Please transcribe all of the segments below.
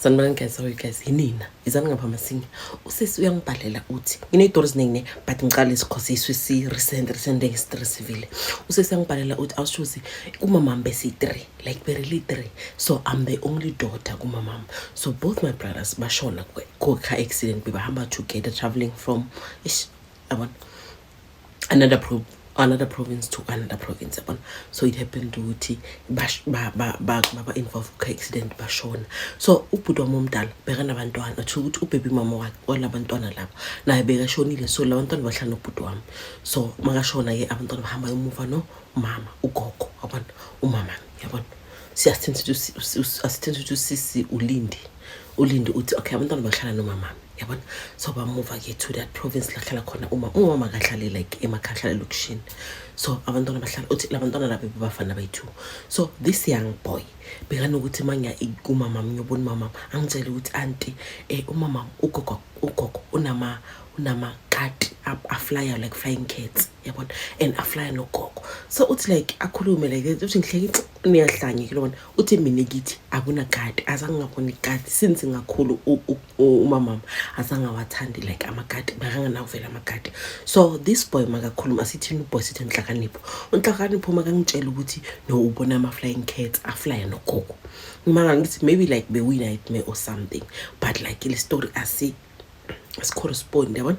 Sanibonani guys, how are you guys? Yinina, izani ngapha masinye. Usisi uyangibhalela uthi, ngine-stories eziningi but ngiqala isikhosiswe recent nge-stress vile. Usisi uyangibhalela uthi awushuzi kumamam besi-3, like barely 3. So I'm the only daughter kumamam. So both my brothers bashona car accident bebahamba together traveling from another province to another province yabona. So it happened ukuthi baba involved car accident bashona. So ubhuti wami omdala bekanabantwana athi ukuthi ubaby mama wakhe olabantwana laba naye bekashonile, so labantwana bahlala nobhuti wami. So makashona ke abantwana bahamba emuva no mama ugogo yabona umama yabona. Siyasithenza ukuthi sisi ulindi uthi okay abantwana bahlala nomama yabona. So bamuva ke to that province la hlala khona umama kahlale like emakhaya lokushini. So abantwana bahlala uthi labantwana laba bafana bayi2. So this young boy bekanokuthi manya kumama ngiyobona mama angitshela ukuthi auntie umama ugogo unama cat a flyer like flying cats yabona and a flyer no gogo. So uthi like akhulume like uthi ngihleki niyahlanye kilona uthi mina ngithi akuna cat azange ngabona icat since ngakhulu umama azange wathandi like amakat bakanga navela amakat. So this boy makakhuluma asithi boy sithi Nhlakanipho uNhlakanipho makangitshela ukuthi no ubona ama flying cats a flyer no gogo. Manga ngithi maybe like be we nightmare or something, but like the story as correspond yabona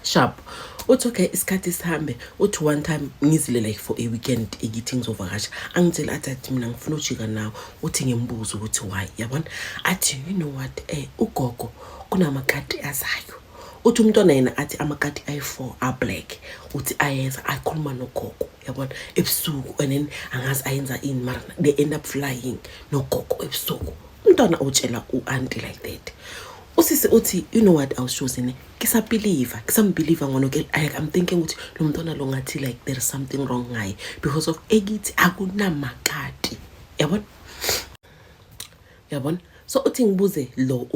sharp. Uthi okay isikhathi sihambe uthi one time ngizile like for a weekend egithi ngizovakasha angitshela athi mina ngifuna ujika nawe uthi ngimbuzo ukuthi why yabona athi you know what ugogo kunamakati azayo uthi umntwana yena athi amakati ay4 a black uthi ayenza akhuluma nogogo yabona ebusuku and then angazi ayenza in mara they end up flying nogogo ebusuku. Umntwana utshela uauntie like that. Usisi uthi you know what awushozini kisambeliever ngono ke I'm thinking ukuthi lo mntwana lo ngathi like there is something wrong ngaye because of egithi akunamakati yabona. So uthi ngibuze lo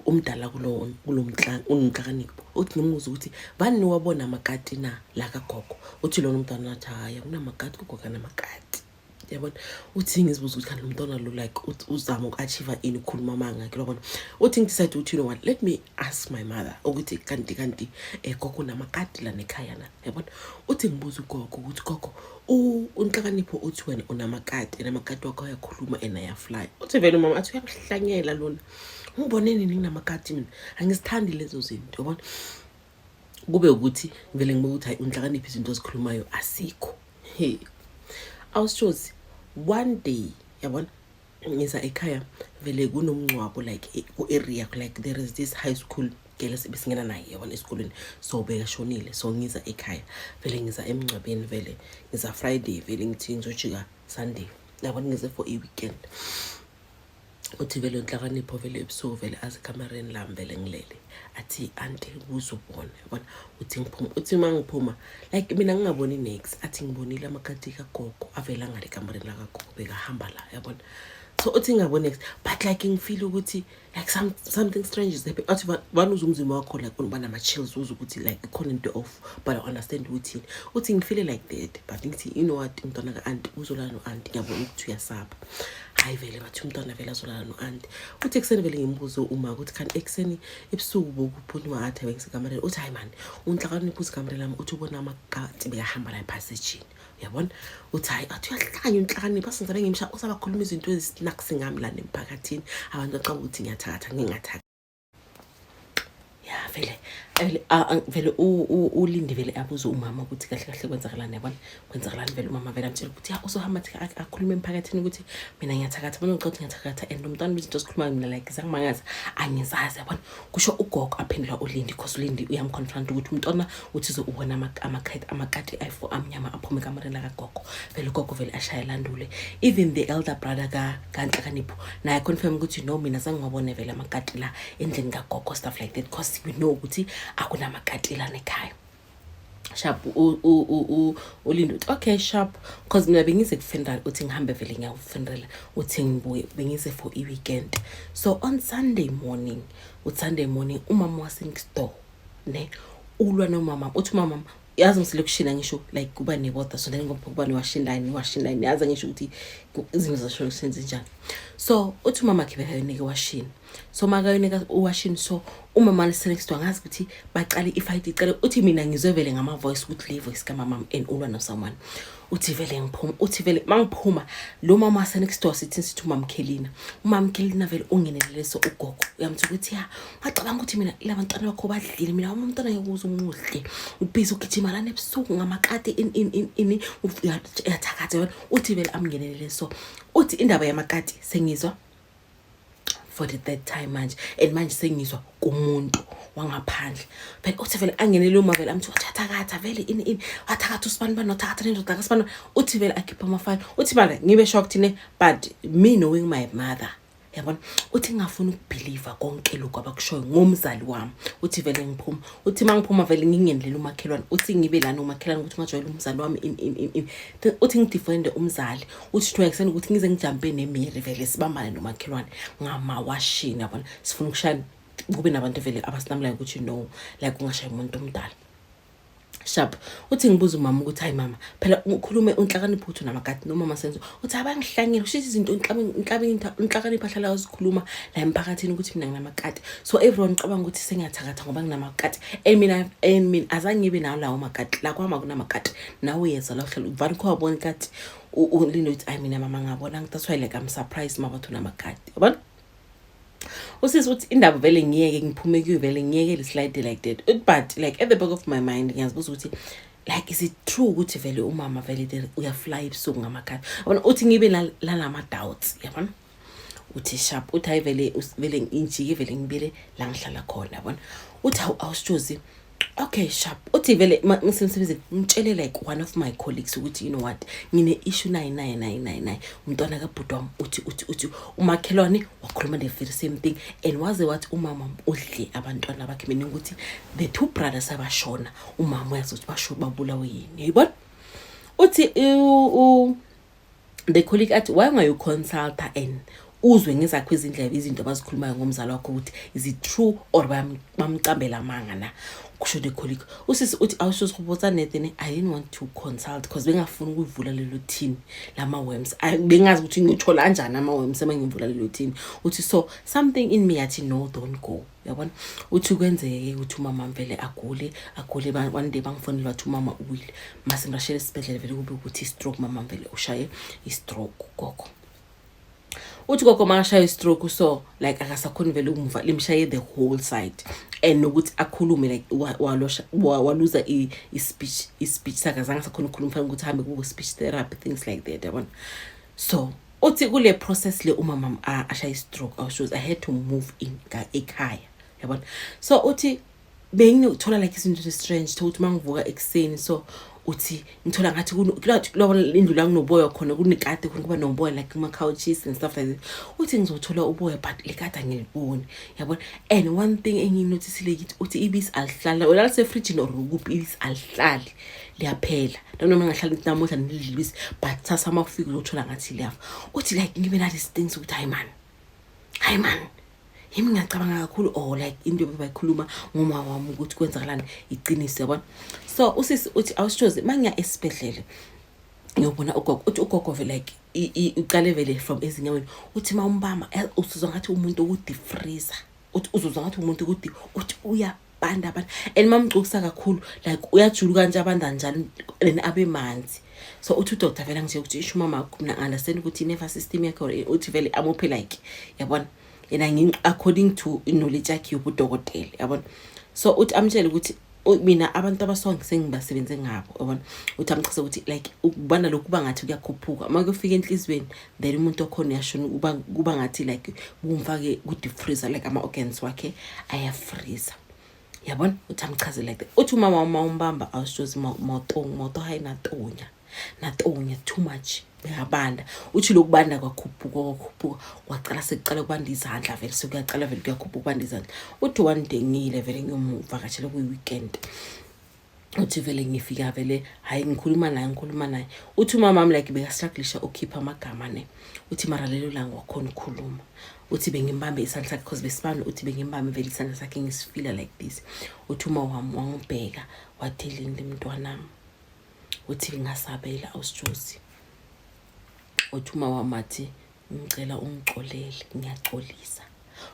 umdala kulo uNhlakanipho uthi ngimuza ukuthi bani niwabona amakati na la kagogo uthi lo mntwana athi haya kunamakati kugogo namakati yabona. Uthi ngizibuza ukuthi lo mntwana lo like uzama ukachieve ini khuluma manga ke yabona. Uthi ngidecide ukuthi you know what let me ask my mother ukuthi kanti gogo namakati la nekhaya na yabona. Uthi ngibuza ugogo ukuthi gogo uNhlakanipho uthi wena unamakati namakati wakho ayakhuluma ena yafly. Uthi vele mama athi uyahlanyela lona ngiboneni ninamakati mina angisithandi lezo zinto yabona. Kube ukuthi vele ngibuthi hayi uNhlakanipho izinto ezikhulumayo asikho. Awushozi one day yabona ngiza ekhaya vele kunomncwabo like ku-area like there is this high school girl besingena naye yabona esikoleni. So bekashonile so ngiza ekhaya vele ngiza emncwabeni vele ngiza Friday vele ngithi ngizojika Sunday yabona ngize for a weekend. Uthi vele uNhlakanipho vele ebusuku vele azikamereni lami vele ngilele athi auntie uzobona yabona. Uthi ngiphuma uthi mangiphuma like mina ngingaboni next athi ngibonile amakati kagogo avela ngale kamereni la kagogo bekahamba la yabona. So uthi ngaboni next but like ngifeel ukuthi like something strange is happening. Athi banuza umzimba wakho like unibana ama chills uze ukuthi like ikhona into off but I understand ukuthi uthi ngifeel like that but ngithi you know what umntwana ka auntie uzolala no auntie ngiyabona ukuthi uyasaba. Hayi vele bathi umntwana vele azolala no auntie. Uthi ekseni vele ngimbuzo uma ukuthi kan ekseni ebusuku bokuphunwa athi bengisikamera uthi hayi man uNhlakanipho usikamera lami uthi ubona amakati bekahamba la passage yabona. Uthi hayi athi uyahlanya uNhlakanipho asenza ngimsha usabakhuluma izinto ezinakisi ngami la nemphakathini abantu baqaba ukuthi ngiyathakatha ngingathaka ya vele ulindi vele abuza umama ukuthi kahle kahle kwenzakalani yabona kwenzakalani. Vele umama vele amtshela ukuthi uzohamba akhuluma emphakathini ukuthi mina ngiyathakatha bona ngicela ngiyathakatha and umntwana izinto esikhuluma mina like zangimangaza angizazi yabona. Kusho ugogo aphendula ulindi because ulindi uyamconfront ukuthi umntwana uthi uzobona amakati ay4 amnyama aphume kamereni la kagogo. Vele ugogo vele ashaya landule even the elder brother kaNhlakanipho naye confirm ukuthi no mina sangibona vele amakati la endlini kagogo stuff like that because we know ukuthi akunamakati la nekhaya. Sharp ulindi uthi okay sharp because mina bengize kufendela uthi ngihambe vele ngiyakufendela uthi ngibuye bengize for a weekend. So on Sunday morning umama wase next door ne ulwa nomama uthi mama yazi ngiselekushina ngisho like kuba nebota so then ngoba kuba niwashindani yazi ngisho ukuthi izinto zasho senze njani. So uthi umama ke bekayonika washini. So makayonika uwashini, so umama next ngazi ukuthi baqale ifight icale. Uthi mina ngizwe vele ngama voice ukuthi le voice kamama and ulwa no someone. Uthi vele ngiphuma, uthi vele mangiphuma lo mama next door sithi umama Kelina. Umama Kelina vele ungenelele so ugogo. Uyamthi ukuthi ya ngacabanga ukuthi mina labantwana bakho badlile, mina umntwana ngikuza umuhle. Ubhizi ugijima lana ebusuku ngamakati in uyathakatha. Uthi vele amngenelele so. Uthi indaba yamakati sengizwa for the third time manje, and manje sengizwa kumuntu wangaphandle. But uthi vele angenele uma vele amthi wathakatha vele in wathakatha usibani bani wathakatha nendoda kasibani. Uthi vele akhipha amafile. Uthi manje ngibe shocked ne, but me knowing my mother, yabona, uthi ngafuna ukubelieve konke lokho abakushoyo ngomzali wami. Uthi vele ngiphuma, uthi mangiphuma vele ngingendelela umakhelwane. Uthi ngibe lana umakhelwane ukuthi ngajoyela umzali wami in uthi ngidefende umzali. Uthi ngiyakusena ukuthi ngize ngijampe neMary vele sibambane nomakhelwane ngamawashini, yabona, sifuna ukushaya kube nabantu vele abasinamlayo ukuthi no, like ungashaya umuntu omdala. Sharp. Uthi ngibuza umama ukuthi hayi mama phela ukhulume unhlakanipho uthu namakati nomama Senzo. Uthi abangihlangile ushithi izinto inhlakanipho ahlala uzikhuluma la emphakathini ukuthi mina nginamakati. So everyone cabanga ukuthi sengiyathakatha ngoba nginamakati. Mina azange ngibe nawo lawo makati. La kwama kunamakati. Nawe yeza la uhlala uvani kho wabona kati ulindo ukuthi I mina mama ngabona that's why like I'm surprised mabathu namakati. Yabona? Usisi uthi indaba vele ngiyeke ngiphume kuyo vele ngiyeke le slide like that. But like at the back of my mind ngiyazibuza ukuthi like is it true ukuthi vele umama vele uyafly ebusuku ngamakati. Yabona uthi ngibe la nama doubts, yabona. Uthi sharp uthi hayi vele injike vele ngibile la ngihlala khona, yabona. Uthi awushozi okay sharp. Uthi vele ngisemsebenzini ngitshele like one of my colleagues ukuthi you know what ngine issue 9999 umntwana kabhuti wami uthi umakhelwane wakhuluma the very same thing and waze wathi umama udle abantwana bakhe, meaning ukuthi the two brothers abashona umama uyazi ukuthi basho babulawe yini, yayibona. Uthi the colleague athi why ungayo consult and uzwe ngezakho izindlela izinto abazikhulumayo ngomzali wakho ukuthi is it true or bamcambela amanga na. Kusho the colleague usisi uthi awusho ukubotsa nethene I didn't want to consult because bengafuna ukuvula lelo team lama worms. Bengazi ukuthi ngithola kanjani ama worms emangivula lelo team. Uthi so something in me athi no don't go, yabona. Uthi kwenzeke ukuthi umama mvele agule one day bangifonela ukuthi umama uwile mase ngashela esibhedlela vele kube ukuthi stroke mama mvele ushaye stroke gogo. Uthi gogo mashaya stroke so like akasakhona vele umva limshaye the whole side and ukuthi akhulume like waluza speech sakazange sakhona ukukhuluma fanele ukuthi hambe ku speech therapy things like that, yabona. So uthi kule process le umama ashaya stroke I had to move in ekhaya, yabona. So uthi bengithola like izinto strange ukuthi mangivuka ekseni so uthi ngithola ngathi kulo indlu la kunoboya khona kunikade kuba noboya like kuma couches and stuff like that. Uthi ngizothola uboya but lekade ngiliboni, yabona. And one thing enginotice like uthi ibisi alihlala wena lase fridge or ukuphi ibisi alihlali liyaphela noma ngahlala namuhla nilibisi but sasa makufika uzothola ngathi liyafa. Uthi like ngibe na these things ukuthi hayi man yimi ngiyacabanga kakhulu or like into bebayikhuluma ngoma wami ukuthi kwenzakalani iqiniso, yabona. So usisi uthi awushoze mangiya esibhedlela ngiyobona ugogo uthi ugogo vele like uqale vele from ezinyaweni uthi mawumbama usuzwa ngathi umuntu ukuthi freezer uthi uzuzwa ngathi umuntu ukuthi uyabanda abantu and mamgcokisa kakhulu like uyajuluka kanje abanda njalo and abe manzi. So uthi udoctor vele nje ukuthi isho mama mina understand ukuthi nervous system yakhe uthi vele amophe like, yabona. And according to knowledge yakhe yobudokotela, yabona. So uthi amtshela ukuthi mina abantu abasonke sengibasebenze ngabo, yabona. Uthi amchaza ukuthi like ukubana lokuba ngathi kuyakhuphuka uma kufika enhlizweni then umuntu okhona yashona kuba ngathi like kumfake ku deep freezer like ama organs wakhe ayafreeza, yabona. Uthi amchaze like that. Uthi umama umbamba awushozi moto hayi natonya too much ngiyabanda. Uthi lokubanda kwakhuphuka waqala sekuqala ukubanda izandla vele sekuyaqala vele kuyakhuphuka ukubanda izandla. Uthi one day ngile vele ngiyomvakashela ku weekend. Uthi vele ngifika vele hayi ngikhuluma naye. Uthi umama wami like bekastrugglisha ukhipha amagama ne. Uthi mara lelo langa wakhona ukukhuluma. Uthi bengimbambe isandla sakhe because besibani uthi bengimbambe vele isandla sakhe ngisifila like this. Uthi uma wangibheka wathi lindi mntwanami uthi ngasabela awusjozi. Uthi uma wamathi ngicela ungixolele ngiyaxolisa.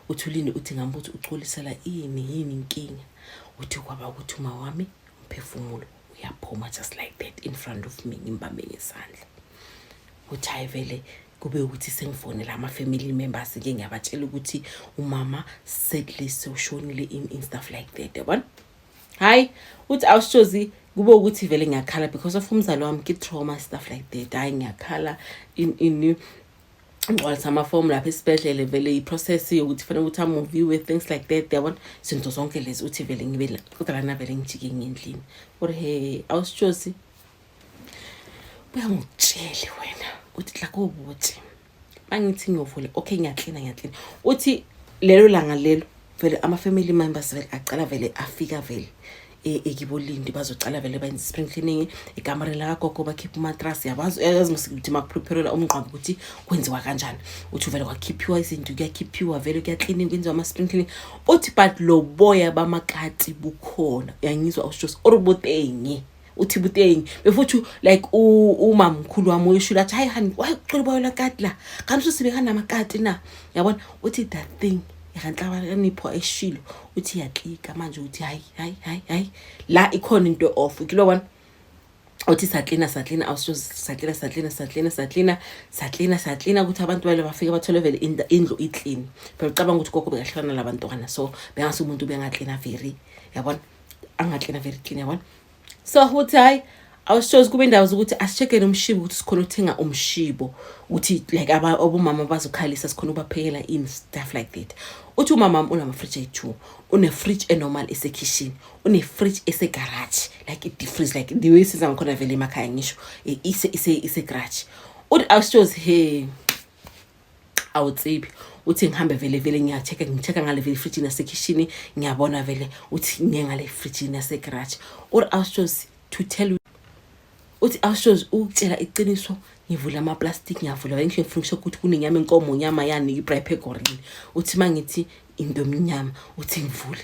Uthi uLindi uthi ngambuthi uxolisela yini inkinga. Uthi kwaba ukuthi uma wami umphefumulo uyaphuma just like that in front of me ngimbambe ngesandla. Uthi hayi vele kube ukuthi sengifonela ama-family members ke ngiyabatshela ukuthi umama sadly sewushonile in stuff like that yabona. Hayi uthi awushozi kube ukuthi vele ngiyakhala because of umzali wami ki-trauma stuff like that. Hayi ngiyakhala in ngqwalisa ama-form lapha esibhedlela vele i-process yokuthi fanele ukuthi amoviwe things like that yabona. Izinto zonke lezi uthi vele ngibe la kodwa lana vele ngijike ngendlini or hey awushozi buya ngitshele wena uthi la kubuthi mangithi ngiyovula okay ngiyaklina uthi lelo langa lelo vele ama-family members vele aqala vele afika vele ekibolindi bazocala vele benze spring cleaning ikamera la gogo bakhipha mattress yabazi ukuthi makupreparela umqwabo ukuthi kwenziwa kanjani. Uthi vele kwakhiphiwa izinto kuyakhiphiwa vele kuyaclean kwenziwa ama spring cleaning. Uthi but lo boya bamakati bukhona yangizwa awusho orubotenge uthi butengi befuthi like umamkhulu wami uyishula athi hayi hani wayicela boya la kati la kanti usibe kanamakati na yabona. Uthi that thing yakanhlaba kanipho eshilo uthi yaklika manje uthi hayi la ikhona into off kilo one. Uthi saklina awusho saklina ukuthi abantu bale bafike bathole vele indlu iclean phela ucabanga ukuthi kokho bekahlukana labantwana so bengase umuntu bengaklina very yabona angaklina very clean yabona. So uthi hayi awushozi kube indawo zokuthi asicheke nomshibo ukuthi sikhona uthenga umshibo uthi like abomama bazokhalisa sikhona ubaphekela in stuff like that. Uthi umama unama fridge ayi2 une fridge enormal esekitchen une fridge esegarage like it difference like the way siza ngikhona vele emakhaya ngisho ise garage. Uthi awushozi hey awutsibi uthi ngihambe vele ngicheka ngale vele fridge nasekitchen ngiyabona vele uthi ngengale fridge nasegarage or awushozi to tell you uthi awushozi ukutshela iqiniso ngivula ama plastic ngiyavula vele ngisho ngifuna ukuthi kunenyama enkomo nyama yani iprep egorini. Uthi mangithi into emnyama uthi ngivule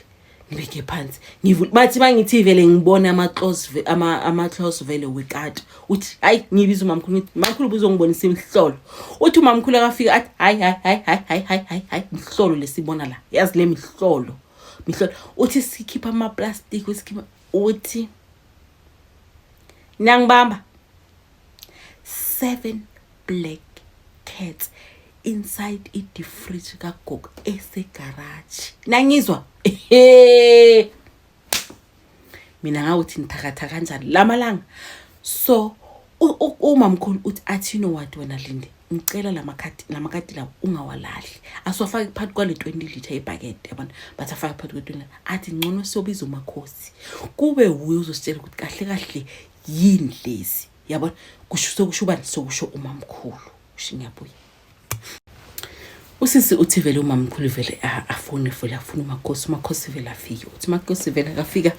ngibeke phansi ngivule bathi mangithi vele ngibona ama clothes vele wekati uthi hayi ngibiza umamkhulu buzongibonisa imhlolo. Uthi umamkhulu akafika athi hayi imhlolo lesibona la yazi le mihlolo uthi sikhipha ama plastic usikhipha uthi nangibamba 7 black cats inside the fridge kagogo esegarage nangizwa mina ngawuthi nithakatha kanjani lamalanga. So umamkhulu uthi athi no what wena Lindi ngicela lamakati la ungawalahli aswafaki phakathi kwale 20 liter ebucket yabona bathi afaka phakathi kwe 20 athi ngcono siyobiza umakhosi kube uye uzositshela ukuthi kahle yini lezi yabona kusho ubani sokusho umamkhulu ushinyabuya. Usisi uthi vele umamkhulu vele afuna umakhosi vele afike uthi makhosi vele akafika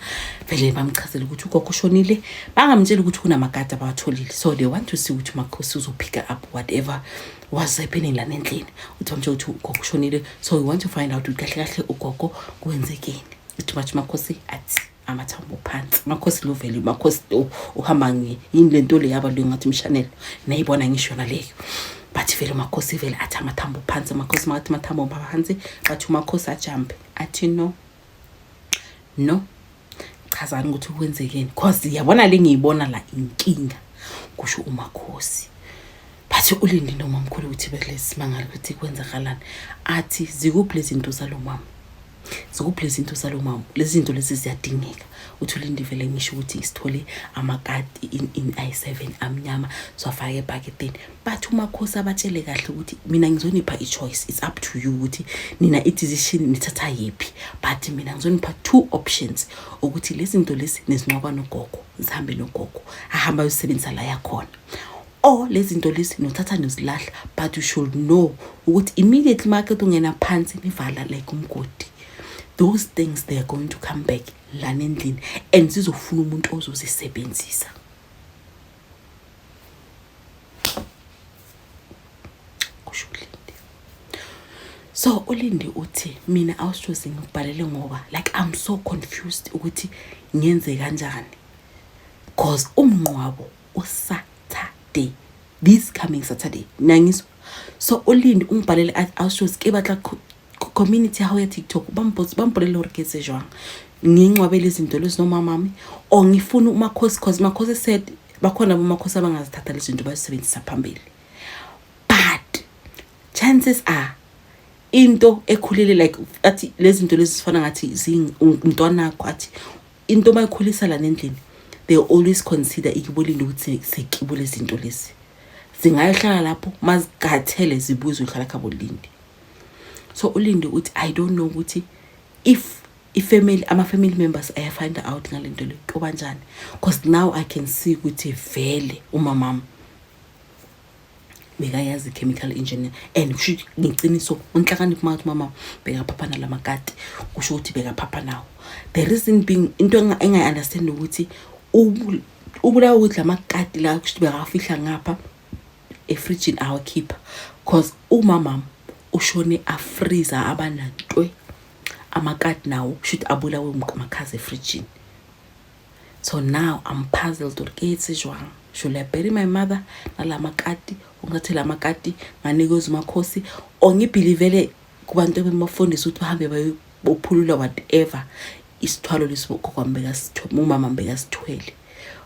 vele bamchazela ukuthi ugogo ushonile bangamtshela ukuthi kunamakati abawatholile so they want to see ukuthi umakhosi uzopick up whatever was happening la endlini. Uthi bamtshela ukuthi ugogo ushonile so we want to find out ukuthi kahle ugogo kwenzekeni. Uthi makhosi athi amathambo phansi makhosi lo vele makhosi uhamba yini lento le yaba ngathi umshanelo nayibona ngisho naleyo bathi vele makhosi vele athi amathambo phansi makhosi mathi amathambo phansi bathi makhosi ajump athi no chazani ukuthi kwenzekeni cause yabona le ngiyibona la inkinga kusho umakhosi bathi uLindi nomamkhulu uthi vele simangala ukuthi kwenzakalani athi zikuphi lezi zinto zalo mama lezi zinto lezi ziyadingeka. Uthi uLindi vele ngisho ukuthi isithole amakati in i7 amnyama so afake ebucketini bathi umakhosi abatshele kahle ukuthi mina ngizonipha ichoice it's up to you ukuthi nina i-decision nithatha yipi but mina ngizonipha 2 options ukuthi lezi zinto lezi nezinqoba nogogo zihambe nogogo ahamba uyosebenzisa la yakhona or lezi zinto lezi nothatha nozilahla but you should know ukuthi immediately market ungena phansi nivala like umgodi those things they are going to come back lana endlini and sizofuna umuntu ozozisebenzisa. Kusho uLindi. So uLindi uthi mina awushozi ngibhalele ngoba like I'm so confused ukuthi ngenze kanjani cause umnqwabo uSaturday this coming Saturday nangizwa So ulindi ungibhalele awushows ke batla community ya hao ya TikTok bampolele hore ke se jwang ngingcwabele izinto lezi nomamami o ngifuna umakhosi cause makhosi said bakhona bomakhosi abangazithatha lezi zinto bayisebenzisa phambili. But chances are into ekhulile like athi lezi zinto lezi sifana ngathi umntwana wakho athi into mayikhulisa la nendlini they always consider ikibulile ukuthi sekibule izinto lezi zingayihlala lapho mazigathele zibuze uhlala khabo Lindi. So ulindi uthi I don't know ukuthi if ama family members I find out ngalento le kuba njani because now I can see ukuthi vele umamami bekayazi chemical engineer and kusho ngiciniso unhlakaniphi manje mama bekaphapha nalamakati kusho ukuthi bekaphapha nawo. The reason being into engayi understand ukuthi ubulawa ukuthi lamakati la kusho bekafihla ngapha efridge in our keeper because umama ushone afreezer abanantwe amakati nawo should abulawe umakhazi efridge. So now I'm puzzled ukuthi ke sejwang should I bury my mother nalamakati ungathela amakati nganikoza umakhosi ongibhilivele kubantu bemafundisa ukuthi bahambe bayophulula whatever isithwalo lesibogokwambeka sithoma umama mbeka sithwele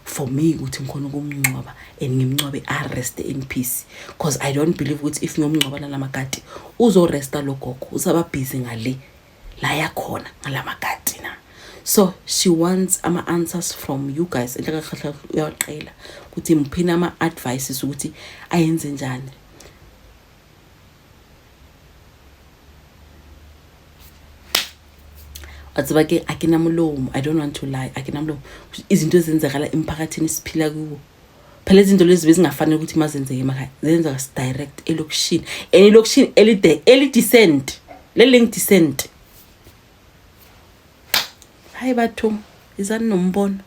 for me ukuthi ngikhona ukumncwaba and ngimncwabe rest in peace because I don't believe ukuthi if ngiyomncwaba nalamakati uzo resta logogo usaba busy ngale la yakhona ngalamakati na. So she wants ama answers from you guys enhlaka uyaqela ukuthi mphina ama advices ukuthi ayenze njani. Atsiba ke akinamlomo I don't want to lie akinamlomo izinto ezenzakala emphakathini siphila kuwo phela izinto lezi bezingafanele ukuthi mazenzeke emakhaya zenza direct elokishini and elokishini elidecent lelengdecent. Hayi bathu izani nombono